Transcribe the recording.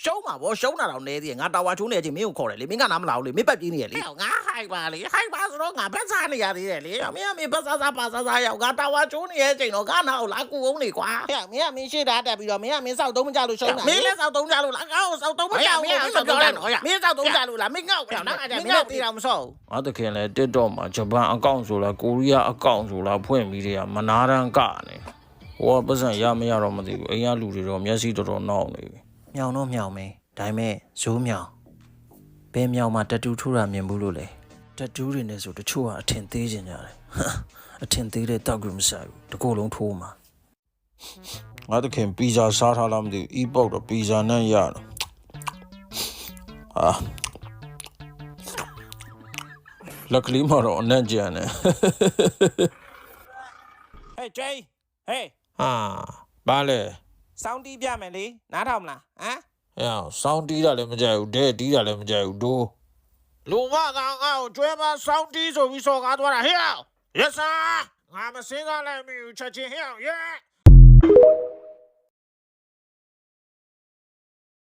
ရှုံးမှာဗောရှုံးတာတော့နဲသေးတယ်ငါတာဝါချိုးနေချင်းမင်းကိုခေါ်တယ်လေမင်းကနားမလာဘူးလေမင်းပတ်ပြေးနေရလေငါဟိုက်ပါလေဟိုက်ပါဆိုတော့ငါဘက်စားနေရသေးတယ်လေမင်းကမင်းဘက်စားပါစားရောက်ငါတာဝါချိုးနေရဲ့ချိန်တော့ငါနာကိုလာကူအောင်နေကွာမင်းကမင်းရှေ့သားတက်ပြီးတော့မင်းကမင်းစောက်သုံးမကြလို့ရှုံးတာမင်းလည်းစောက်သုံးကြလို့လားငါ့ကိုစောက်သုံးမကြဘူးမင်းစောက်သုံးကြလို့မင်းစောက်သုံးကြလို့လားမင်းငေါ့မင်းလည်းတေးတော့မစောက်ငါတခင်လဲတစ်တော့မှာဂျပန်အကောင့်ဆိုလားကိုရီးယားအကောင့်ဆိုလားဖွင့်ပြီးတဲ့ကမနာတန်းကနေဟိုကပတ်စံရမရတော့မသိဘူးအိမ်ကလူတွေတော့မျက်စိတော်တော်နှောက်နေပြီမြောင်တော့မြောင်မယ်ဒါပေမဲ့ဇိုးမြောင်ဘယ်မြောင်မှာတတူထိုးတာမြင်ဘူးလို့လေတတူတွေနဲ့ဆိုတချို့ကအထင်သေးကြတယ်အထင်သေးတဲ့တောက်ကြမဆိုင်ဘူးတကူလုံးထိုးမှာငါတခင်ပီဇာစားထားလားမသိဘူးအီးပေါက်တော့ပီဇာနဲ့ရတော့လက်ကလေးမှာတော့အနက်ကြံတယ်ဟဲ့ဂျေးဟေးဘာလဲစောင်းတီးပြမယ်လေနားထောင်မလားဟမ်စောင်းတီးတာလည်းမကြိုက်ဘူးဒဲတီးတာလည်းမကြိုက်ဘူးဒိုးလူမကငါ့ကိုကျွဲမစောင်းတီးဆိုပြီးစော်ကားသွားတာဟဲ့ရဆာငါမစင်းစားလိုက်မိဘူးချက်ချင်းဟဲ့ရဲ